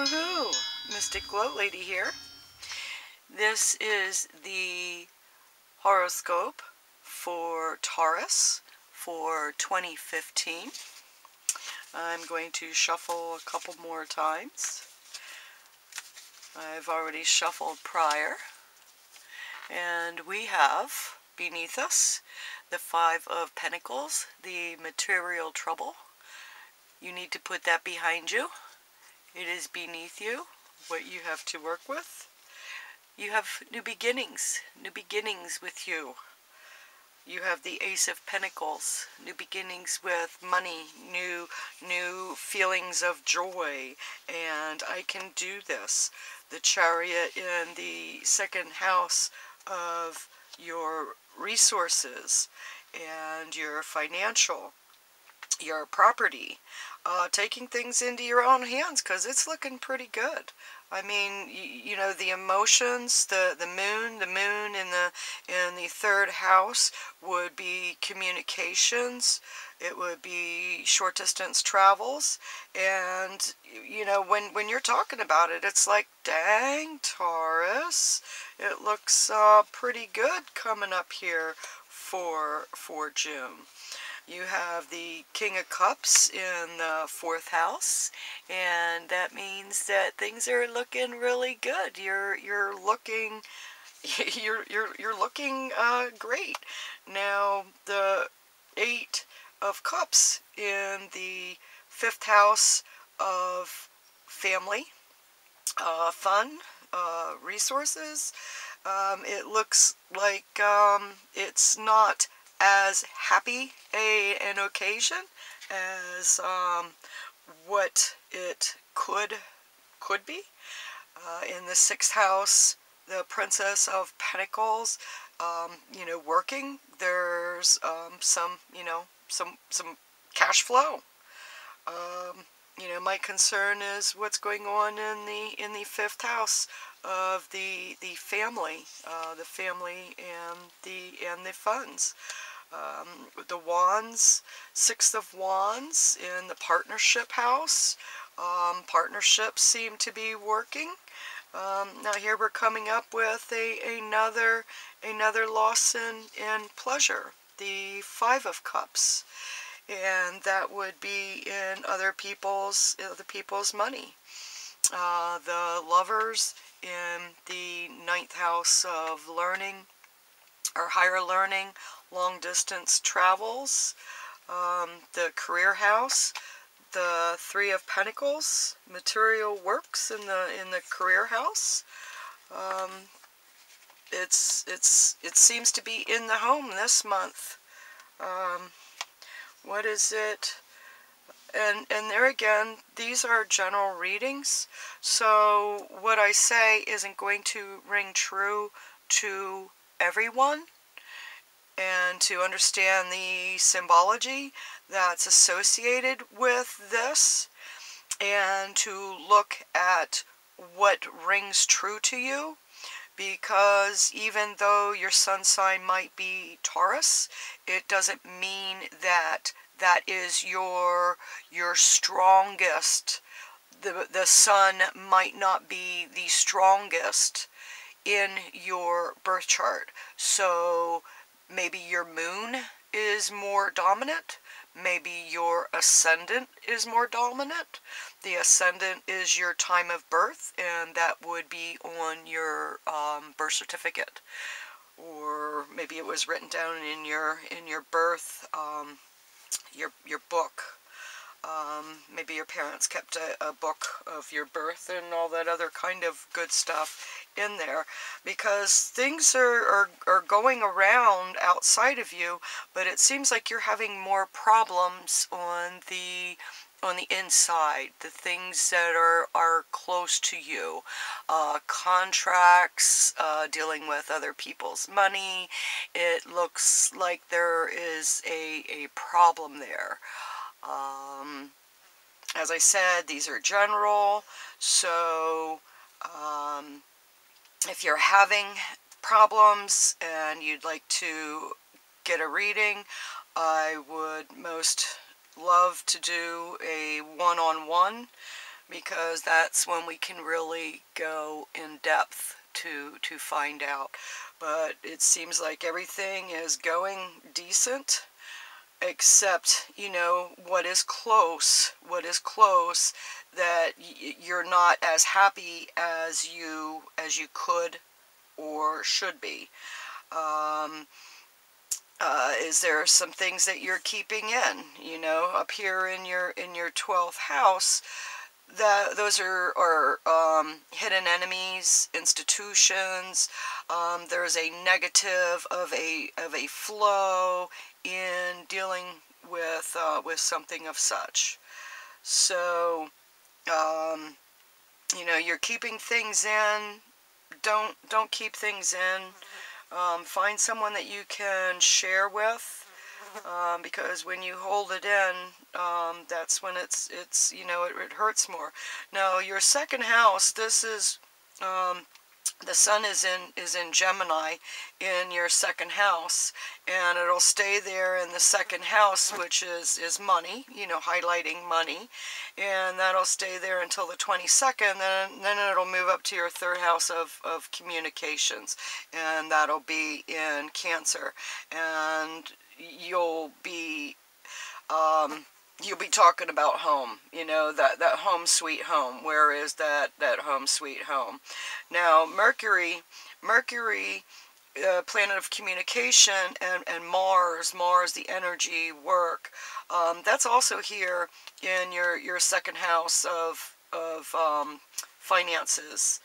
Woohoo! Mystic GLoLady here. This is the horoscope for Taurus for 2015. I'm going to shuffle a couple more times. I've already shuffled prior. And we have beneath us the Five of Pentacles, the material trouble. You need to put that behind you. It is beneath you, what you have to work with. You have new beginnings with you. You have the Ace of Pentacles, new beginnings with money, new feelings of joy, and I can do this. The Chariot in the second house of your resources and your financial, your property, taking things into your own hands, because it's looking pretty good. I mean, you know, the emotions, the moon in the third house would be communications. It would be short distance travels, and you know, when you're talking about it, it's like, dang, Taurus, it looks pretty good coming up here for June. You have the King of Cups in the fourth house, and that means that things are looking really good. You're looking you're looking great. Now the Eight of Cups in the fifth house of family, fun, resources. It looks like it's not as happy an occasion as what it could be. In the sixth house, the Princess of Pentacles, you know, working. There's some, you know, some cash flow. You know, my concern is what's going on in the fifth house of the family, and the funds. The Wands, Six of Wands in the partnership house. Partnerships seem to be working. Now here we're coming up with another loss in pleasure, the Five of Cups, and that would be in other people's money. The Lovers in the ninth house of learning, or higher learning, long distance travels. The career house, the Three of Pentacles, material works in the career house. It seems to be in the home this month. What is it? And there again, these are general readings, so what I say isn't going to ring true to everyone. And to understand the symbology that's associated with this, and to look at what rings true to you, because even though your sun sign might be Taurus, it doesn't mean that that is your strongest. The sun might not be the strongest in your birth chart. So maybe your moon is more dominant. Maybe your ascendant is more dominant. The ascendant is your time of birth, and that would be on your birth certificate, or maybe it was written down in your birth, your book. Maybe your parents kept a book of your birth and all that other kind of good stuff in there, because things are going around outside of you, but it seems like you're having more problems on the inside, the things that are close to you, contracts, dealing with other people's money. It looks like there is a problem there. As I said, these are general, so if you're having problems and you'd like to get a reading, I would most love to do a one-on-one because that's when we can really go in depth to find out. But it seems like everything is going decent, except, you know, what is close, that you're not as happy as you could or should be. Is there some things that you're keeping in, you know, up here in your 12th house? That those are hidden enemies, institutions. There's a negative of a flow in dealing with something of such. So you know, you're keeping things in. Don't keep things in. Find someone that you can share with. Because when you hold it in, that's when it's you know, it hurts more. Now your second house, this is the sun is in Gemini in your second house, and it'll stay there in the second house, which is money, you know, highlighting money, and that'll stay there until the 22nd. Then it'll move up to your third house of communications, and that'll be in Cancer, and you'll be talking about home, you know, that home sweet home. Where is that home sweet home? Now Mercury, planet of communication, and Mars, the energy, work, that's also here in your second house of finances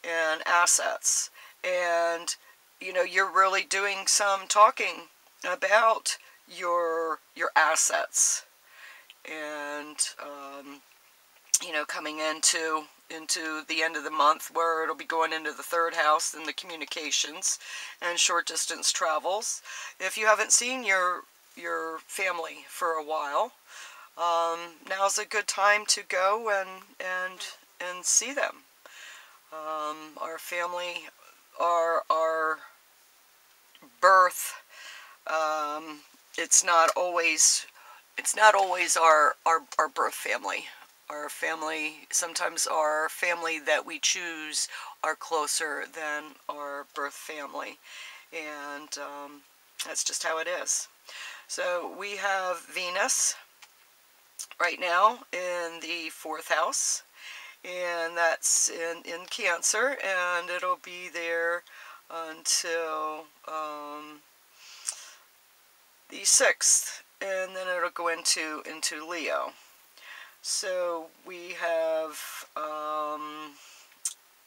and assets. And you know, you're really doing some talking about your assets, and you know, coming into the end of the month, where it'll be going into the third house in the communications and short distance travels. If you haven't seen your family for a while, now's a good time to go and see them. Our family, our birth, it's not always our birth family. Our family, sometimes our family that we choose, are closer than our birth family, and that's just how it is. So we have Venus right now in the 4th house, and that's in Cancer, and it'll be there until the 6th, and then it'll go into Leo. So we have,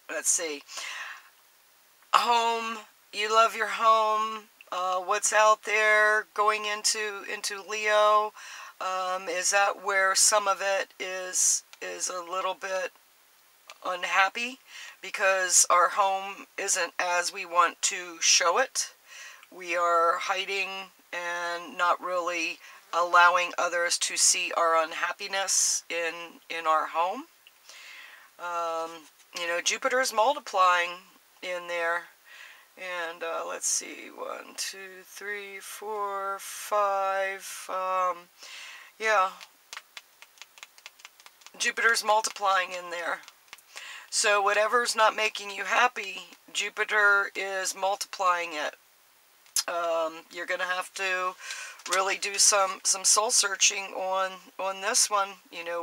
let's see, home. You love your home. What's out there going into Leo? Is that where some of it is a little bit unhappy, because our home isn't as we want to show it? We are hiding and not really allowing others to see our unhappiness in our home. You know, Jupiter's multiplying in there, and let's see, 1, 2, 3, 4, 5. Yeah, Jupiter's multiplying in there. So whatever's not making you happy, Jupiter is multiplying it. You're going to have to really do some soul searching on this one. You know,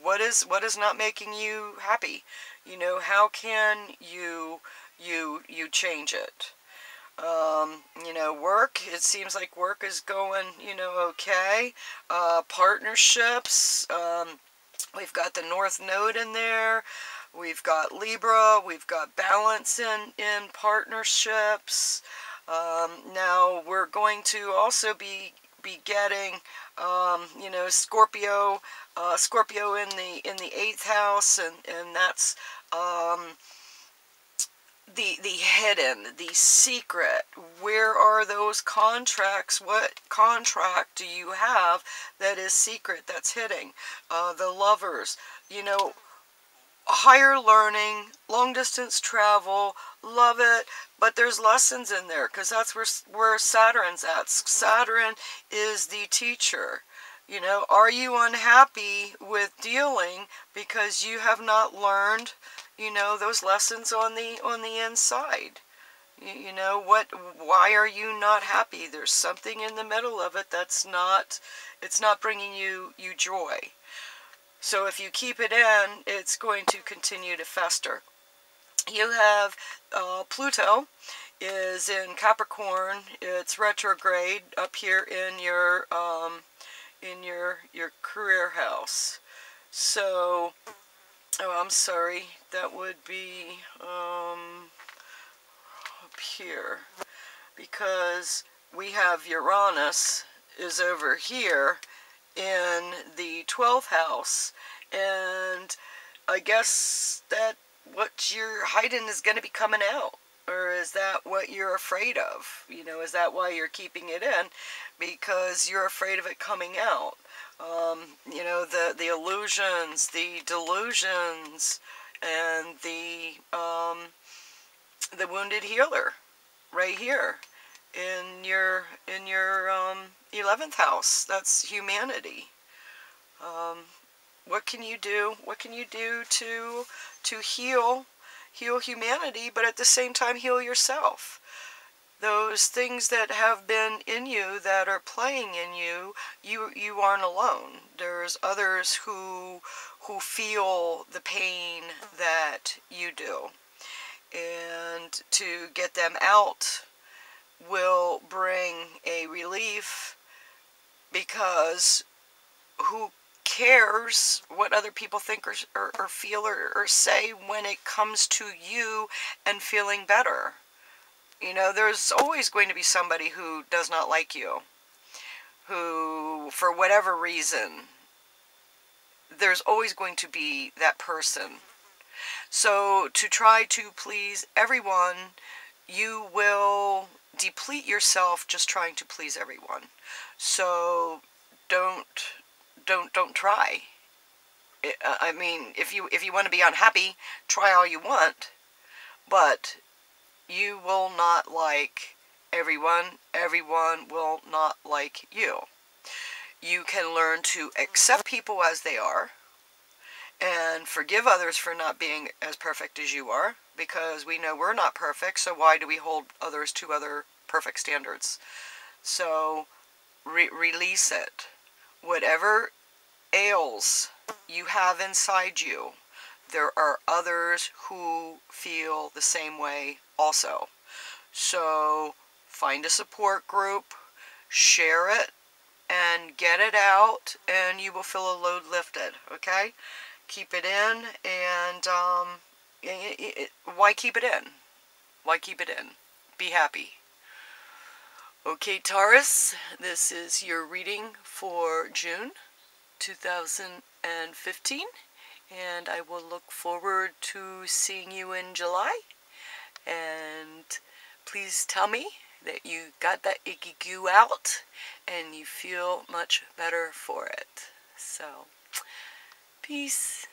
what is not making you happy? You know, how can you change it? You know, work, it seems like work is going, you know, okay. Partnerships, we've got the North Node in there. We've got Libra. We've got balance in partnerships. Now we're going to also be getting, you know, Scorpio in the 8th house, and that's the hidden, the secret. Where are those contracts? What contract do you have that is secret, that's hidden? The Lovers, you know, higher learning, long distance travel, love it, but there's lessons in there, because that's where Saturn's at. Saturn is the teacher. You know, are you unhappy with dealing because you have not learned, you know, those lessons on the inside? You know, why are you not happy? There's something in the middle of it that's not, it's not bringing you joy. So if you keep it in, it's going to continue to fester. You have Pluto is in Capricorn. It's retrograde up here in your career house. So, oh, I'm sorry. That would be up here, because we have Uranus is over here in the 12th house, and I guess that what you're hiding is going to be coming out. Or is that what you're afraid of? You know, is that why you're keeping it in? Because you're afraid of it coming out. You know, the illusions, the delusions, and the wounded healer right here in your 11th house. That's humanity. What can you do? What can you do to heal humanity, but at the same time heal yourself? Those things that have been in you, that are playing in you, you aren't alone. There's others who feel the pain that you do. And to get them out will bring a relief, because who cares what other people think or feel or say when it comes to you and feeling better? You know, there's always going to be somebody who does not like you, who, for whatever reason, there's always going to be that person. So to try to please everyone, you will deplete yourself just trying to please everyone. So don't try. I mean, if you want to be unhappy, try all you want, but you will not like everyone. Everyone will not like you. You can learn to accept people as they are and forgive others for not being as perfect as you are, because we know we're not perfect, so why do we hold others to other perfect standards? So release it. Whatever ails you have inside you, there are others who feel the same way also. So find a support group, share it, and get it out, and you will feel a load lifted, okay? Keep it in, and why keep it in? Why keep it in? Be happy. Okay, Taurus, this is your reading for June 2015, and I will look forward to seeing you in July. And please tell me that you got that icky goo out and you feel much better for it. So, peace.